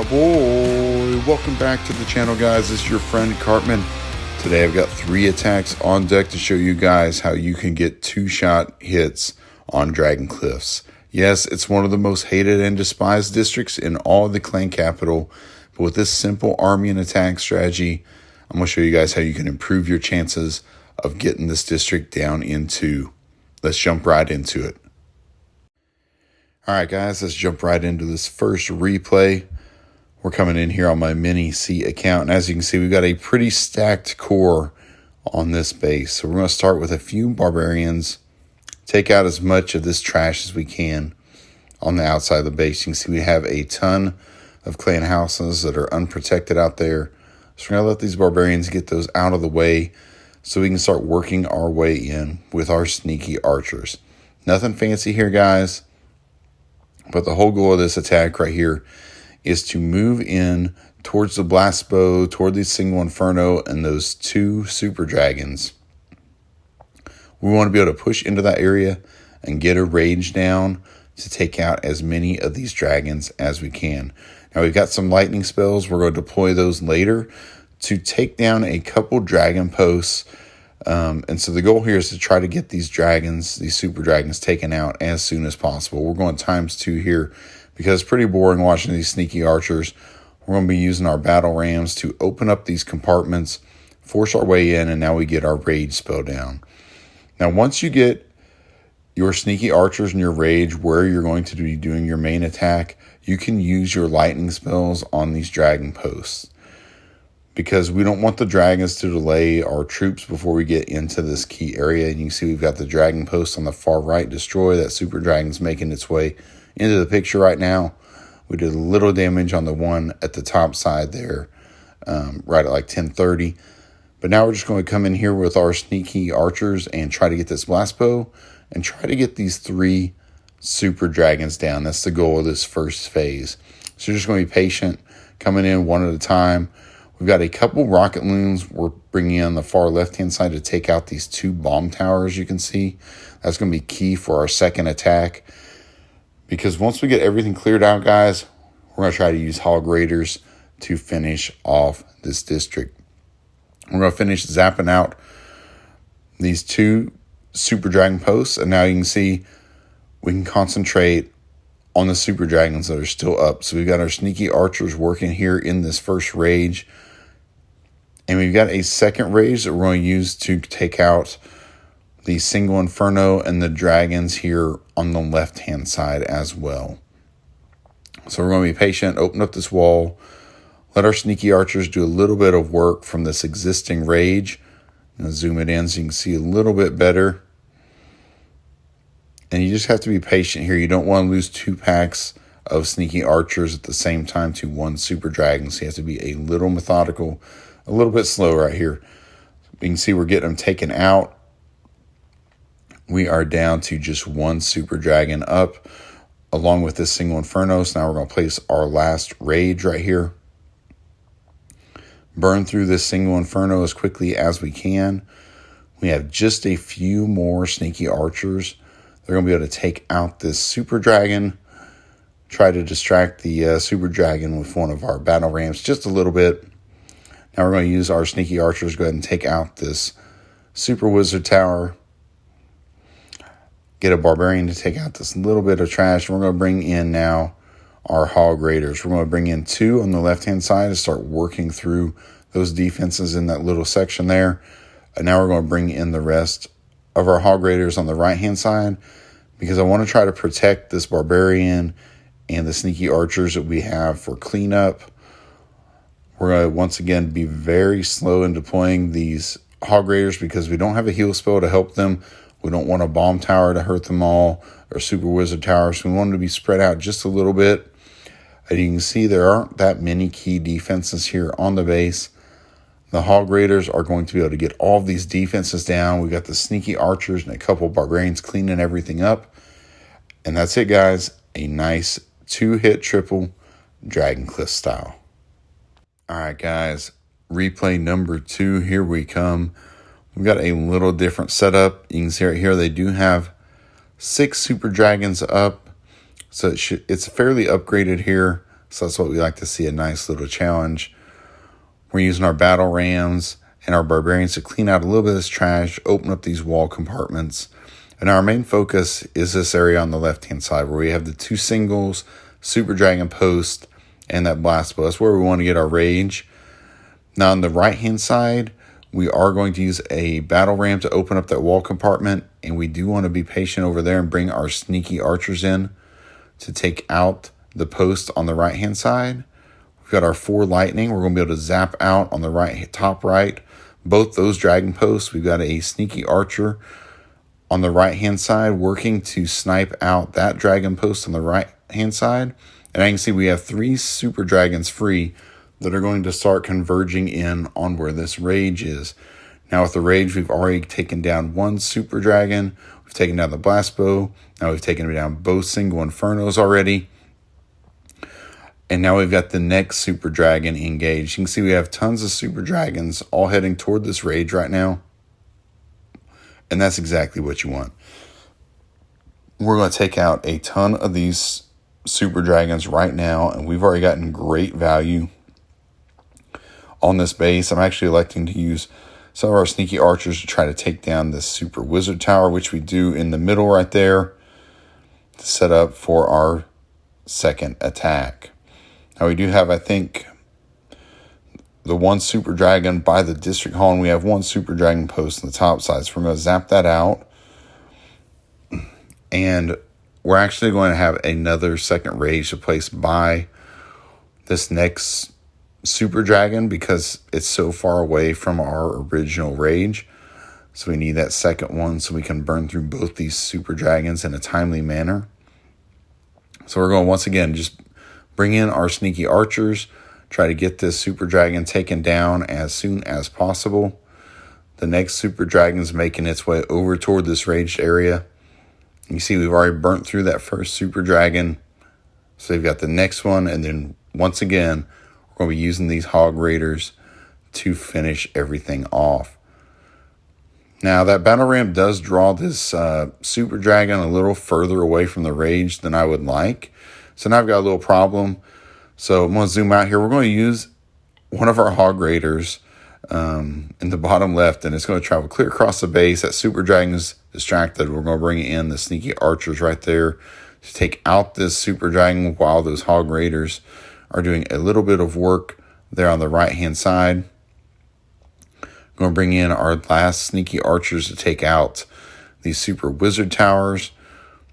Ahoy! Welcome back to the channel, guys. This is your friend Cartman. Today I've got 3 attacks on deck to show you guys how you can get 2-shot hits on Dragon Cliffs. Yes, it's one of the most hated and despised districts in all of the clan capital, but with this simple army and attack strategy, I'm going to show you guys how you can improve your chances of getting this district down in 2. Let's jump right into it. Alright guys, let's jump right into this first replay. We're coming in here on my mini C account, and as you can see, we've got a pretty stacked core on this base. So we're going to start with a few barbarians, take out as much of this trash as we can on the outside of the base. You can see we have a ton of clan houses that are unprotected out there. So we're going to let these barbarians get those out of the way so we can start working our way in with our sneaky archers. Nothing fancy here, guys, but the whole goal of this attack right here is to move in towards the blast bow, toward the single inferno, and those 2 super dragons. We want to be able to push into that area and get a rage down to take out as many of these dragons as we can. Now we've got some lightning spells. We're going to deploy those later to take down a couple dragon posts. And so the goal here is to try to get these dragons, these super dragons, taken out as soon as possible. We're going ×2 here because it's pretty boring watching these sneaky archers. We're going to be using our battle rams to open up these compartments, force our way in, and now we get our rage spell down. Now, once you get your sneaky archers and your rage where you're going to be doing your main attack, you can use your lightning spells on these dragon posts, because we don't want the dragons to delay our troops before we get into this key area. And you can see we've got the dragon post on the far right destroy. That super dragon's making its way into the picture right now. We did a little damage on the one at the top side there, right at like 1030. But now we're just going to come in here with our sneaky archers and try to get this blast bow and try to get these 3 super dragons down. That's the goal of this first phase. So you're just going to be patient, coming in one at a time. We've got a couple rocket loons we're bringing in on the far left-hand side to take out these 2 bomb towers you can see. That's going to be key for our second attack, because once we get everything cleared out, guys, we're going to try to use Hog Raiders to finish off this district. We're going to finish zapping out these 2 super dragon posts, and now you can see we can concentrate on the super dragons that are still up. So we've got our sneaky archers working here in this first rage, and we've got a second rage that we're going to use to take out the single inferno and the dragons here on the left-hand side as well. So we're going to be patient, open up this wall, let our sneaky archers do a little bit of work from this existing rage. I'm going to zoom it in so you can see a little bit better. And you just have to be patient here. You don't want to lose 2 packs of sneaky archers at the same time to 1 super dragon. So you have to be a little methodical, a little bit slow right here. You can see we're getting them taken out. We are down to just 1 super dragon up, along with this single inferno. So now we're going to place our last rage right here. Burn through this single inferno as quickly as we can. We have just a few more sneaky archers. They're going to be able to take out this super dragon. Try to distract the super dragon with one of our battle rams just a little bit. Now we're going to use our sneaky archers. Go ahead and take out this super wizard tower. Get a barbarian to take out this little bit of trash. We're going to bring in now our Hog Raiders. We're going to bring in 2 on the left-hand side to start working through those defenses in that little section there. And now we're going to bring in the rest of our Hog Raiders on the right-hand side, because I want to try to protect this barbarian and the sneaky archers that we have for cleanup. We're going to once again be very slow in deploying these Hog Raiders because we don't have a heal spell to help them. We don't want a bomb tower to hurt them all, or super wizard tower, so we want them to be spread out just a little bit. And you can see there aren't that many key defenses here on the base. The Hog Raiders are going to be able to get all of these defenses down. We got the sneaky archers and a couple barbarians cleaning everything up. And that's it, guys. A nice 2-hit triple Dragon Cliff style. All right, guys. Replay number 2. Here we come. We've got a little different setup. You can see right here they do have 6 super dragons up. So it's fairly upgraded here. So that's what we like to see, a nice little challenge. We're using our battle rams and our barbarians to clean out a little bit of this trash, open up these wall compartments. And our main focus is this area on the left-hand side where we have the 2 singles, Super Dragon Post, and that blast bow. That's where we want to get our rage. Now on the right-hand side, we are going to use a battle ram to open up that wall compartment, and we do want to be patient over there and bring our sneaky archers in to take out the post on the right-hand side. We've got our 4 lightning. We're going to be able to zap out on the right, top right, both those dragon posts. We've got a sneaky archer on the right-hand side working to snipe out that dragon post on the right-hand side. And I can see we have 3 super dragons free that are going to start converging in on where this rage is. Now with the rage, we've already taken down 1 super dragon. We've taken down the blast bow. Now we've taken down both single infernos already. And now we've got the next super dragon engaged. You can see we have tons of super dragons all heading toward this rage right now. And that's exactly what you want. We're going to take out a ton of these super dragons right now, and we've already gotten great value on this base. I'm actually electing to use some of our sneaky archers to try to take down this super wizard tower, which we do in the middle right there to set up for our second attack. Now we do have, I think, the 1 super dragon by the district hall, and we have 1 super dragon post on the top side. So we're going to zap that out. And we're actually going to have another second rage to place by this next super dragon because it's so far away from our original rage. So we need that second one so we can burn through both these super dragons in a timely manner. So we're going to once again just bring in our sneaky archers, try to get this super dragon taken down as soon as possible. The next super dragon is making its way over toward this raged area. You see we've already burnt through that first super dragon. So we've got the next one, and then once again, we're going to be using these Hog Raiders to finish everything off. Now that battle ram does draw this super dragon a little further away from the rage than I would like. So now I've got a little problem. So I'm going to zoom out here. We're going to use one of our Hog Raiders in the bottom left, and it's going to travel clear across the base. That super dragon is distracted. We're going to bring in the sneaky archers right there to take out this super dragon while those Hog Raiders are doing a little bit of work there on the right-hand side. We're going to bring in our last sneaky archers to take out these super wizard towers.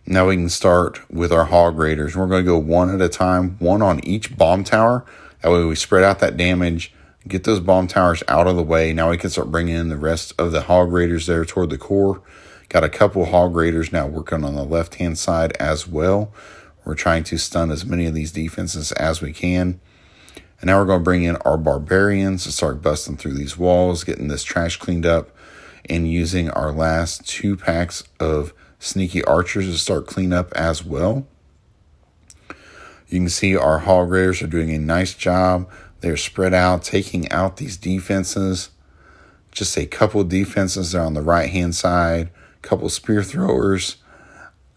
Now we can start with our Hog Raiders. We're going to go 1 at a time, 1 on each bomb tower. That way we spread out that damage, get those bomb towers out of the way. Now we can start bringing in the rest of the Hog Raiders there toward the core. Got a couple Hog Raiders now working on the left-hand side as well. We're trying to stun as many of these defenses as we can. And now we're going to bring in our barbarians to start busting through these walls, getting this trash cleaned up, and using our last 2 packs of sneaky archers to start clean up as well. You can see our Hog Raiders are doing a nice job. They're spread out, taking out these defenses. Just a couple of defenses there on the right-hand side, a couple spear throwers,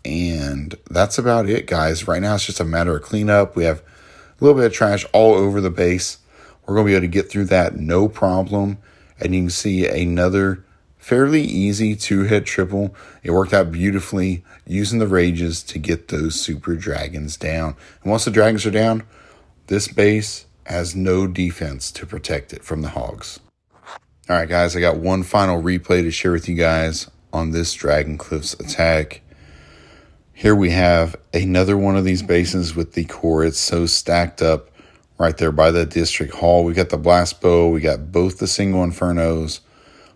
and that's about it, guys. Right now, it's just a matter of cleanup. We have a little bit of trash all over the base. We're going to be able to get through that no problem. And you can see another fairly easy 2-hit triple. It worked out beautifully using the rages to get those super dragons down. And once the dragons are down, this base has no defense to protect it from the hogs. All right, guys, I got one final replay to share with you guys on this Dragon Cliffs attack. Here we have another one of these bases with the core. It's so stacked up right there by the district hall. We got the blast bow. We got both the single infernos.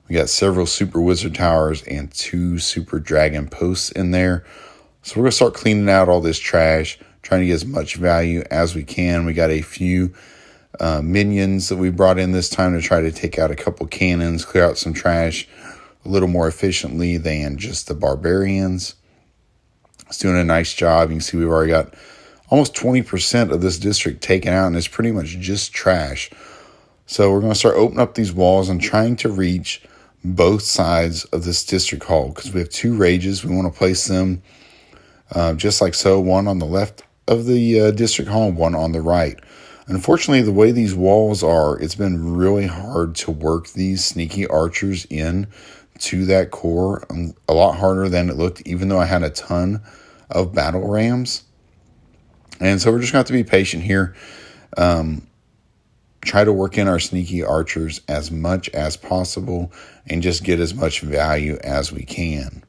We got several super wizard towers and 2 super dragon posts in there. So we're going to start cleaning out all this trash, trying to get as much value as we can. We got a few minions that we brought in this time to try to take out a couple cannons, clear out some trash a little more efficiently than just the barbarians. It's doing a nice job. You can see we've already got almost 20% of this district taken out, and it's pretty much just trash. So we're going to start opening up these walls and trying to reach both sides of this district hall because we have 2 rages. We want to place them just like so, one on the left of the district hall, one on the right. Unfortunately, the way these walls are, it's been really hard to work these sneaky archers in to that core. A lot harder than it looked, even though I had a ton of battle rams. And so we're just going to have to be patient here. Try to work in our sneaky archers as much as possible and just get as much value as we can.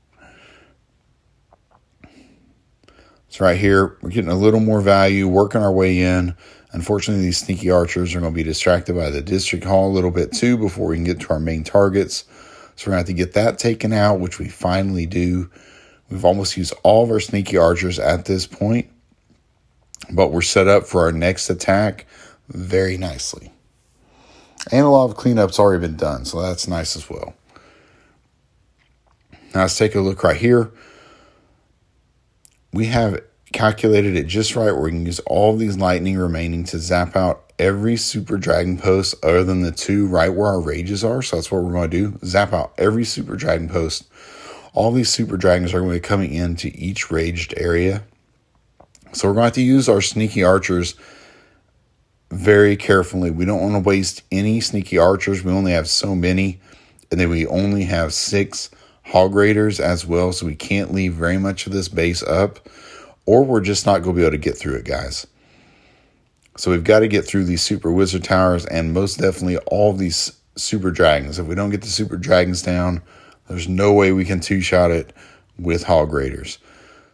So right here, we're getting a little more value, working our way in. Unfortunately, these sneaky archers are going to be distracted by the district hall a little bit too before we can get to our main targets. So we're going to have to get that taken out, which we finally do. We've almost used all of our sneaky archers at this point, but we're set up for our next attack very nicely. And a lot of cleanup's already been done, so that's nice as well. Now let's take a look right here. We have calculated it just right where we can use all of these lightning remaining to zap out every super dragon post other than the two right where our rages are. So that's what we're going to do. Zap out every super dragon post. All these super dragons are going to be coming into each raged area. So we're going to have to use our sneaky archers very carefully. We don't want to waste any sneaky archers. We only have so many. And then we only have 6 Hog Raiders as well. So we can't leave very much of this base up, or we're just not going to be able to get through it, guys. So we've got to get through these super wizard towers and most definitely all of these super dragons. If we don't get the super dragons down, there's no way we can two-shot it with Hog Raiders.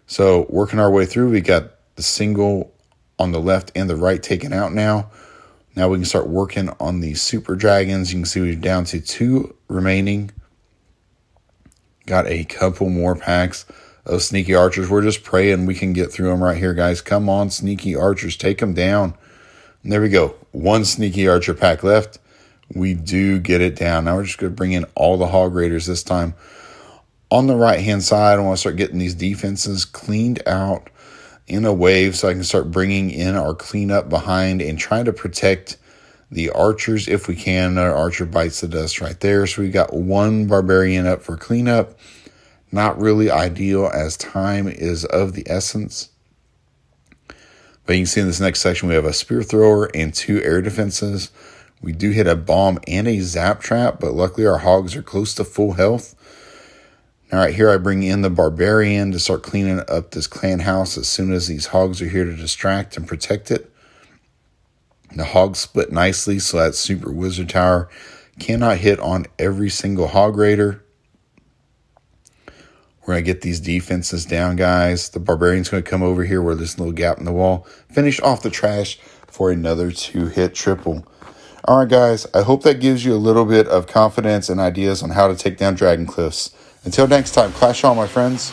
So working our way through, we got the single on the left and the right taken out now. Now we can start working on these super dragons. You can see we're down to 2 remaining. Got a couple more packs of sneaky archers. We're just praying we can get through them right here, guys. Come on, sneaky archers. Take them down. And there we go. 1 sneaky archer pack left. We do get it down. Now we're just going to bring in all the Hog Raiders this time. On the right-hand side, I want to start getting these defenses cleaned out in a wave so I can start bringing in our cleanup behind and trying to protect the archers if we can. Our archer bites the dust right there. So we got 1 barbarian up for cleanup. Not really ideal as time is of the essence. But you can see in this next section we have a spear thrower and 2 air defenses. We do hit a bomb and a zap trap, but luckily our hogs are close to full health. Now right here I bring in the barbarian to start cleaning up this clan house as soon as these hogs are here to distract and protect it. The hogs split nicely, so that super wizard tower cannot hit on every single Hog Raider. We're going to get these defenses down, guys. The barbarian's going to come over here where this little gap in the wall. Finish off the trash for another 2-hit triple. All right, guys. I hope that gives you a little bit of confidence and ideas on how to take down Dragon Cliffs. Until next time, clash on, my friends.